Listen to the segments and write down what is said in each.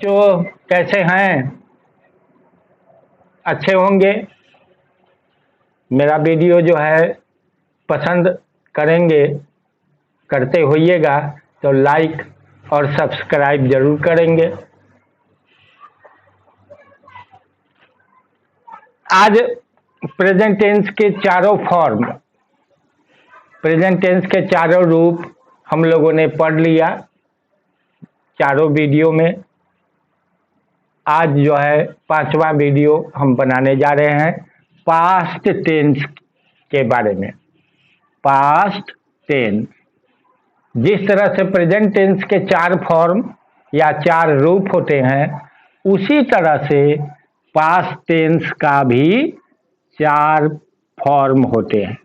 बच्चों कैसे हैं? अच्छे होंगे। मेरा वीडियो जो है पसंद करेंगे, करते होइएगा तो लाइक और सब्सक्राइब जरूर करेंगे। आज प्रेजेंट टेंस के चारों फॉर्म, प्रेजेंट टेंस के चारों रूप हम लोगों ने पढ़ लिया चारों वीडियो में। आज जो है 5वां वीडियो हम बनाने जा रहे हैं पास्ट टेंस के बारे में। पास्ट टेंस, जिस तरह से प्रेजेंट टेंस के 4 फॉर्म या 4 रूप होते हैं, उसी तरह से पास्ट टेंस का भी 4 फॉर्म होते हैं,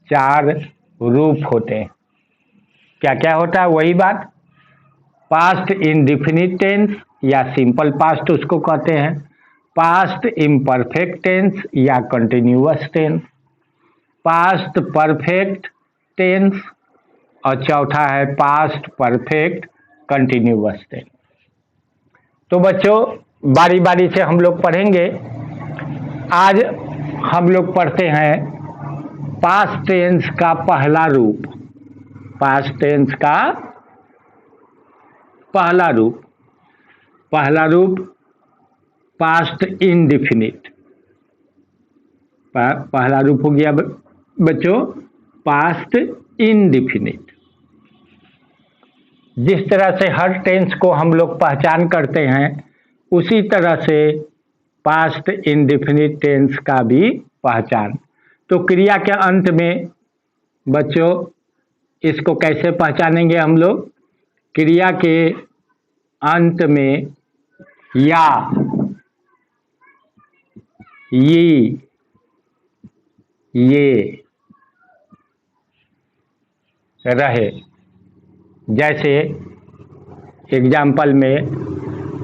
4 रूप होते हैं। क्या क्या होता है? वही बात, पास्ट इंडेफिनिट टेंस या सिंपल पास्ट उसको कहते हैं, पास्ट इम्परफेक्ट टेंस या continuous tense, past perfect tense और चौथा है पास्ट परफेक्ट कंटिन्यूअस टेंस। तो बच्चों बारी बारी से हम लोग पढ़ेंगे। आज हम लोग पढ़ते हैं पास्ट टेंस का पहला रूप। पास्ट टेंस का पहला रूप पास्ट इंडेफिनिट। पहला रूप हो गया बच्चों पास्ट इंडेफिनिट। जिस तरह से हर टेंस को हम लोग पहचान करते हैं, उसी तरह से पास्ट इंडेफिनिट टेंस का भी पहचान। तो क्रिया के अंत में बच्चों इसको कैसे पहचानेंगे हम लोग? क्रिया के अंत में या, ये रहे। जैसे एग्जाम्पल में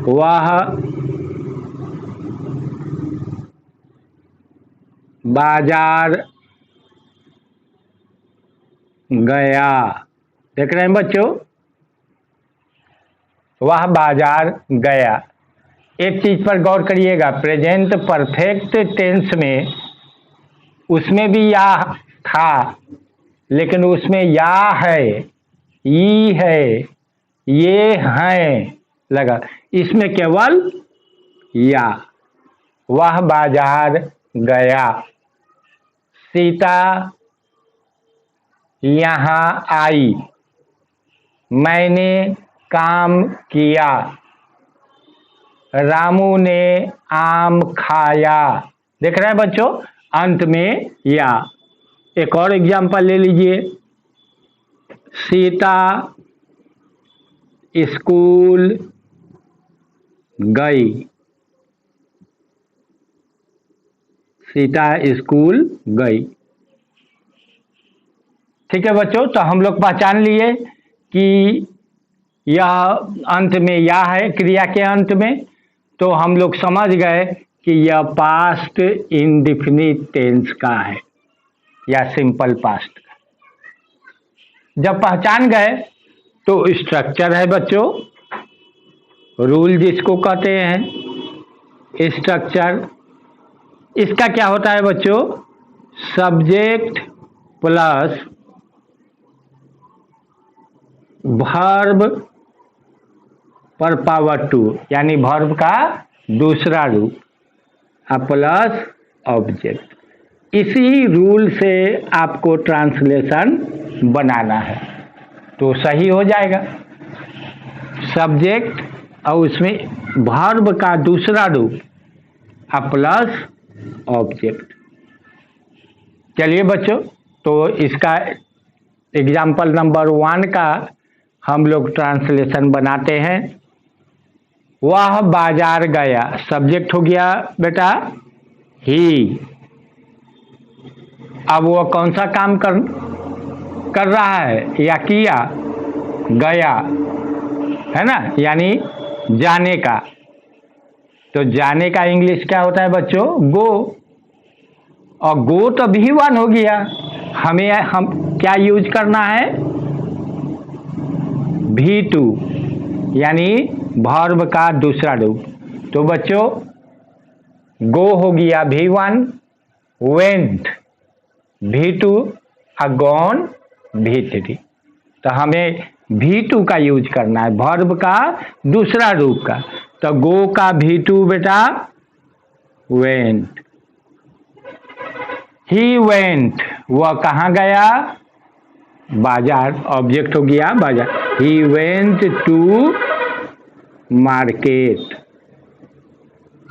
वह बाजार गया। देख रहे हैं बच्चों, वह बाजार गया। एक चीज पर गौर करिएगा, प्रेजेंट परफेक्ट टेंस में उसमें भी या था, लेकिन उसमें या है, ई है, ये हैं लगा। इसमें केवल या। वह बाजार गया, सीता यहाँ आई, मैंने काम किया, रामू ने आम खाया। देख रहे हैं बच्चों, अंत में या। एक और एग्जांपल ले लीजिए, सीता स्कूल गई। सीता स्कूल गई। ठीक है बच्चों, तो हम लोग पहचान लिए कि यह अंत में या है क्रिया के अंत में, तो हम लोग समझ गए कि यह पास्ट इंडेफिनिट टेंस का है या सिंपल पास्ट का। जब पहचान गए तो स्ट्रक्चर है बच्चों, रूल जिसको कहते हैं स्ट्रक्चर। इसका क्या होता है बच्चों? सब्जेक्ट प्लस वर्ब पर पावर 2, यानी वर्ब का दूसरा रूप प्लस ऑब्जेक्ट। इसी रूल से आपको ट्रांसलेशन बनाना है तो सही हो जाएगा। सब्जेक्ट और उसमें वर्ब का दूसरा रूप प्लस ऑब्जेक्ट। चलिए बच्चों, तो इसका एग्जाम्पल नंबर 1 का हम लोग ट्रांसलेशन बनाते हैं। वह बाजार गया, सब्जेक्ट हो गया बेटा ही। अब वो कौन सा काम कर रहा है या किया? गया है ना, यानी जाने का। तो जाने का इंग्लिश क्या होता है बच्चों? गो। और गो तो V1 हो गया। हम क्या यूज करना है? V2, यानी वर्ब का दूसरा रूप। तो बच्चों गो हो गया V1, वेंट V2 और गॉन V3। तो हमें V2 का यूज करना है, वर्ब का दूसरा रूप का। तो गो का V2 बेटा वेंट। ही वेंट, वह कहाँ गया, बाजार, ऑब्जेक्ट हो गया बाजार। He went to market.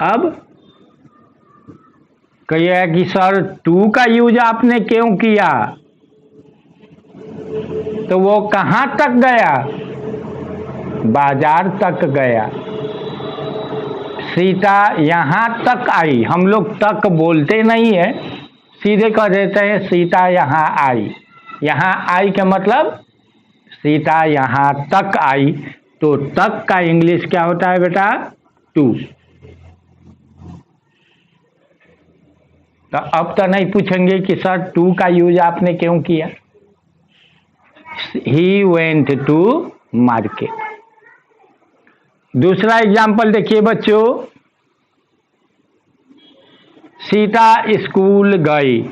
अब कहिए कि सर टू का यूज आपने क्यों किया, तो वो कहाँ तक गया, बाजार तक गया। सीता यहाँ तक आई, हम लोग तक बोलते नहीं है, सीधे कह देते हैं सीता यहाँ आई। यहाँ आई का मतलब सीता यहाँ तक आई। तो तक का इंग्लिश क्या होता है बेटा, टू। तो अब तो नहीं पूछेंगे कि सर टू का यूज आपने क्यों किया। He went to market. दूसरा एग्जाम्पल देखिए बच्चों, सीता स्कूल गई,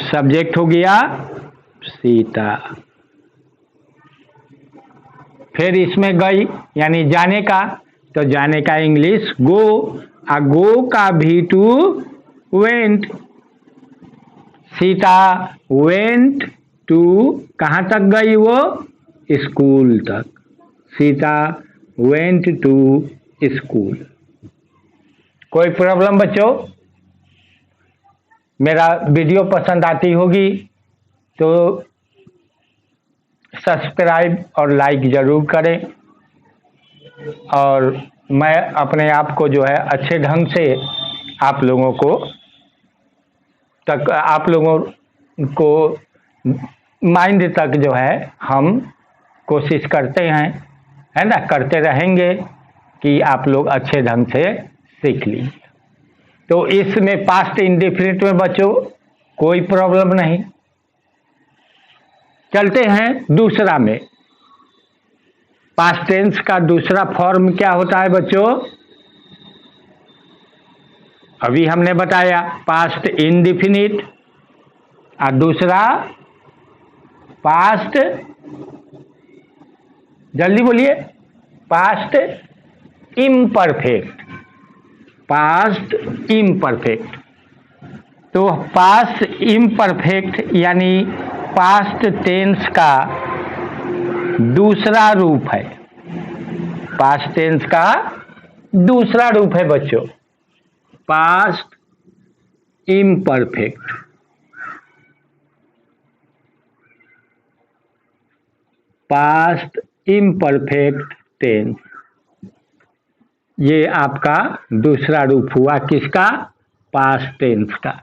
सब्जेक्ट हो गया सीता। फिर इसमें गई यानी जाने का, तो जाने का इंग्लिश गो, आ गो का V2 went. Sita went to, कहाँ तक गई वो, स्कूल तक। Sita went to school. कोई प्रॉब्लम बच्चों? मेरा वीडियो पसंद आती होगी तो सब्सक्राइब और लाइक ज़रूर करें, और मैं अपने आप को जो है अच्छे ढंग से आप लोगों को माइंड तक जो है हम कोशिश करते हैं, है ना, करते रहेंगे कि आप लोग अच्छे ढंग से सीख लीजिए। तो इसमें पास्ट इंडेफिनिट में बच्चों कोई प्रॉब्लम नहीं। चलते हैं दूसरा में। पास्ट टेंस का दूसरा फॉर्म क्या होता है बच्चों, अभी हमने बताया पास्ट इंडेफिनिट, और दूसरा पास्ट, जल्दी बोलिए, पास्ट इम्परफेक्ट। Past imperfect. तो पास्ट इम्परफेक्ट यानी पास्ट टेंस का दूसरा रूप है। पास्ट टेंस का दूसरा रूप है बच्चों, past imperfect. Past imperfect tense, ये आपका दूसरा रूप हुआ किसका, पास्ट टेंस का।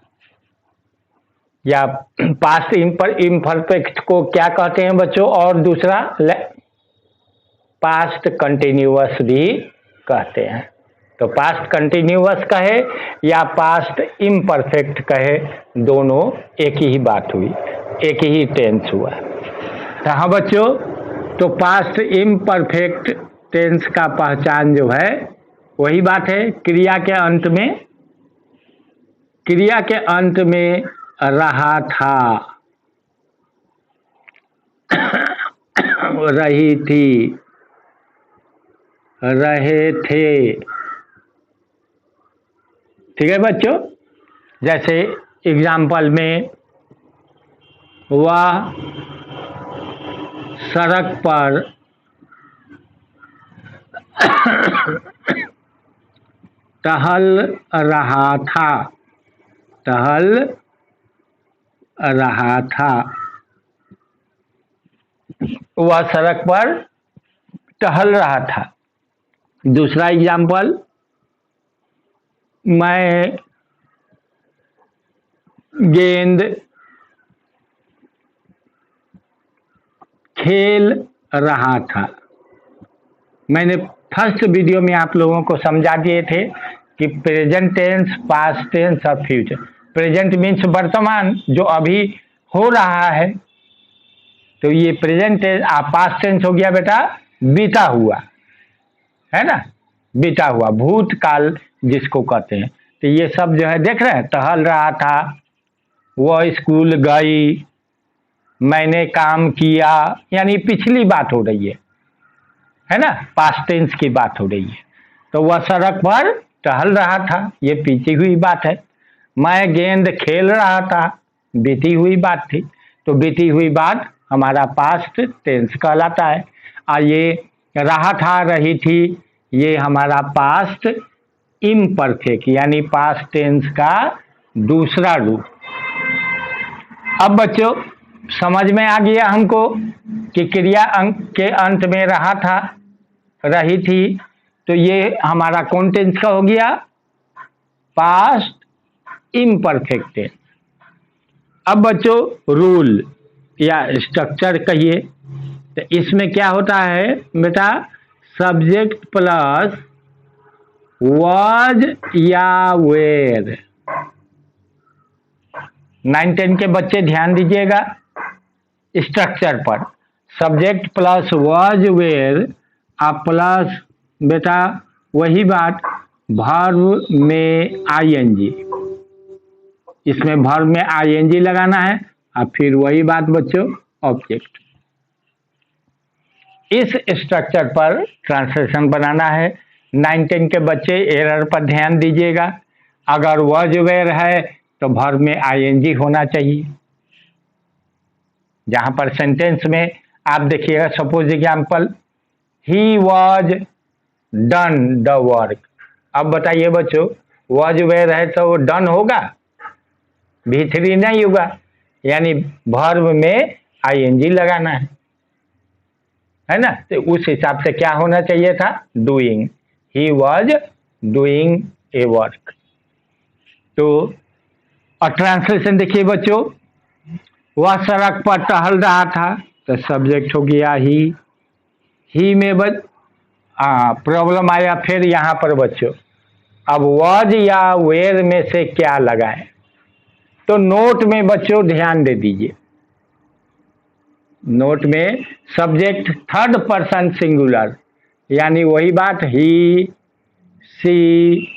या पास्ट इम्परफेक्ट को क्या कहते हैं बच्चों, और दूसरा पास्ट कंटिन्यूअस भी कहते हैं। तो पास्ट कंटिन्यूअस कहे या पास्ट इम्परफेक्ट कहे, दोनों एक ही बात हुई, एक ही टेंस हुआ। तो हाँ बच्चों, तो पास्ट इम्परफेक्ट टेंस का पहचान जो है वही बात है, क्रिया के अंत में रहा था, रही थी, रहे थे। ठीक है बच्चों, जैसे एग्जाम्पल में वह सड़क पर टहल रहा था, टहल रहा था। वह सड़क पर टहल रहा था। दूसरा एग्जाम्पल, मैं गेंद खेल रहा था। मैंने फर्स्ट वीडियो में आप लोगों को समझा दिए थे कि प्रेजेंट टेंस, पास्ट टेंस और फ्यूचर। प्रेजेंट मीन्स वर्तमान, जो अभी हो रहा है, तो ये प्रेजेंट टेंस। पास्ट टेंस हो गया बेटा बीता हुआ, है ना, बीता हुआ भूतकाल जिसको कहते हैं। तो ये सब जो है देख रहे हैं, टहल रहा था, वह स्कूल गई, मैंने काम किया, यानी पिछली बात हो रही है ना, पास्ट टेंस की बात हो रही है। तो वह सड़क पर टहल रहा था, ये बीती हुई बात है। मैं गेंद खेल रहा था, बीती हुई बात थी। तो बीती हुई बात हमारा पास्ट टेंस कहलाता है। और ये रहा था, रही थी, ये हमारा पास्ट इम्परफेक्ट यानी पास्ट टेंस का दूसरा रूप। अब बच्चों समझ में आ गया हमको कि क्रिया अंक के अंत में रहा था, रही थी, तो ये हमारा कौन टेंस का हो गया, पास्ट इम्परफेक्ट टेंस। अब बच्चों रूल या स्ट्रक्चर कहिए, तो इसमें क्या होता है बेटा, सब्जेक्ट प्लस वाज या वेर। 9-10 के बच्चे ध्यान दीजिएगा स्ट्रक्चर पर। सब्जेक्ट प्लस वाज वेर आप प्लस बेटा वही बात वर्ब में आईएनजी, इसमें वर्ब में आईएनजी लगाना है और फिर वही बात बच्चों ऑब्जेक्ट। इस स्ट्रक्चर पर ट्रांसलेशन बनाना है। 9-10 के बच्चे एरर पर ध्यान दीजिएगा। अगर वॉज वेयर है तो वर्ब में आईएनजी होना चाहिए। जहां पर सेंटेंस में आप देखिएगा, suppose example, he was done the work. अब बताइए बच्चों, वॉज वेयर है तो वो डन होगा, भी3 नहीं होगा, यानी वर्ब में आईएनजी लगाना है ना। तो उस हिसाब से क्या होना चाहिए था, doing, he was doing a work. तो और ट्रांसलेशन देखिए बच्चों, वह सड़क पर टहल रहा था, तो सब्जेक्ट हो गया ही में प्रॉब्लम आया फिर यहाँ पर बच्चों। अब वॉज या वेयर में से क्या लगाएं, तो नोट में बच्चों ध्यान दे दीजिए। नोट में सब्जेक्ट थर्ड पर्सन सिंगुलर, यानी वही बात, ही, सी,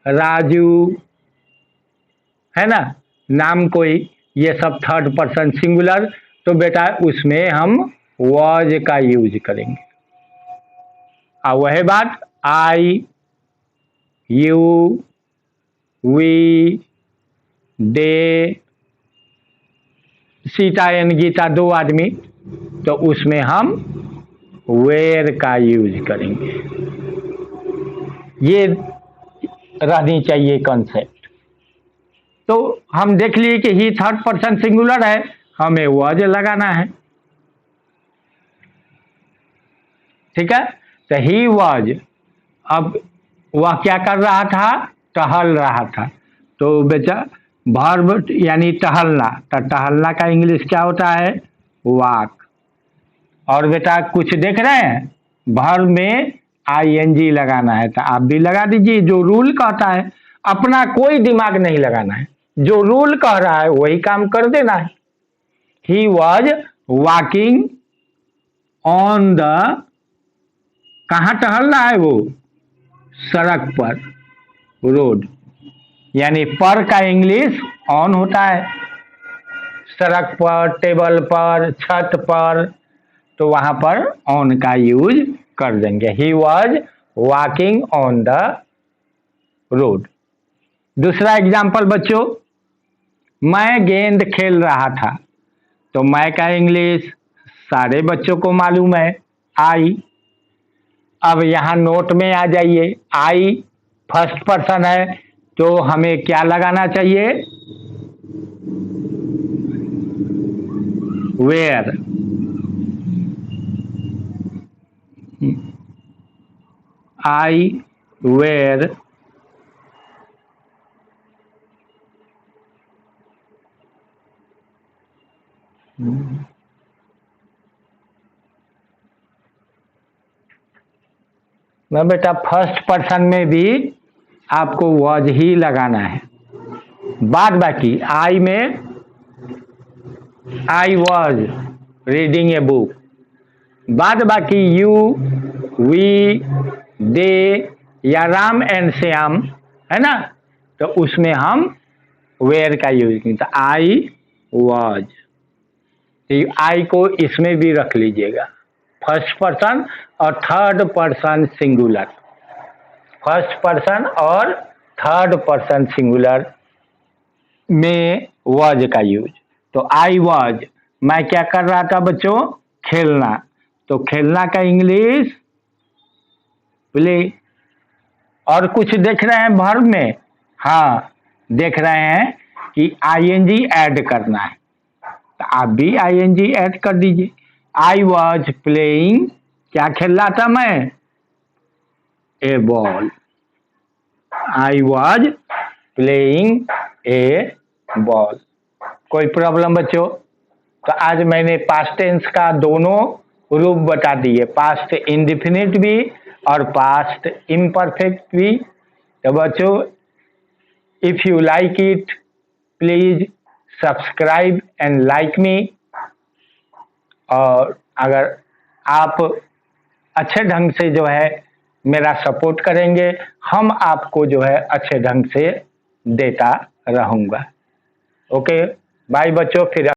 राजू, है ना, नाम कोई, ये सब थर्ड पर्सन सिंगुलर। तो बेटा उसमें हम वॉज का यूज करेंगे। और वह बात I, you, we, they, Sita and Gita 2 आदमी, तो उसमें हम वेयर का यूज करेंगे। ये रहनी चाहिए कॉन्सेप्ट। तो हम देख लिए कि ही थर्ड पर्सन सिंगुलर है, हमें वॉज लगाना है, ठीक है। तो ही वॉज, अब वह क्या कर रहा था, टहल रहा था। तो बेटा वर्ब यानी टहलना, तो टहलना का इंग्लिश क्या होता है, वॉक। और बेटा कुछ देख रहे हैं, वर्ब में आईएनजी लगाना है, तो आप भी लगा दीजिए, जो रूल कहता है। अपना कोई दिमाग नहीं लगाना है, जो रूल कह रहा है वही काम कर देना है। He was walking on the, कहाँ टहलना है वो, सड़क पर, रोड, यानी पर का इंग्लिश ऑन होता है। सड़क पर, टेबल पर, छत पर, तो वहां पर ऑन का यूज कर देंगे। He was walking on the road. दूसरा एग्जाम्पल बच्चों, मैं गेंद खेल रहा था, तो मैं का इंग्लिश सारे बच्चों को मालूम है, आई। अब यहां नोट में आ जाइए, आई फर्स्ट पर्सन है, तो हमें क्या लगाना चाहिए, वेयर। आई वेयर ना बेटा, फर्स्ट पर्सन में भी आपको वॉज ही लगाना है। बाद बाकी आई में I was reading a book, बाद बाकी यू वी, दे या राम एंड श्याम, है ना, तो उसमें हम वेयर का यूज किया। तो आई वॉज, आई को इसमें भी रख लीजिएगा, फर्स्ट पर्सन और third person singular, first person और थर्ड पर्सन सिंगुलर में वॉज का यूज। तो आई वॉज, मैं क्या कर रहा था बच्चों, खेलना, तो खेलना का इंग्लिश प्ले। और कुछ देख रहे हैं वर्ब में, हाँ देख रहे हैं कि आईएनजी ऐड करना है, तो आप भी आईएनजी ऐड कर दीजिए। आई वॉज प्लेइंग, क्या खेल रहा था मैं, a ball, I was playing a ball. कोई प्रॉब्लम बच्चों? तो आज मैंने पास्ट टेंस का दोनों रूप बता दिए, पास्ट इंडेफिनिट भी और पास्ट इम्परफेक्ट भी। तो बच्चों, if you like it please subscribe and like me. और अगर आप अच्छे ढंग से जो है मेरा सपोर्ट करेंगे, हम आपको जो है अच्छे ढंग से देता रहूँगा। ओके बाय बच्चों, फिर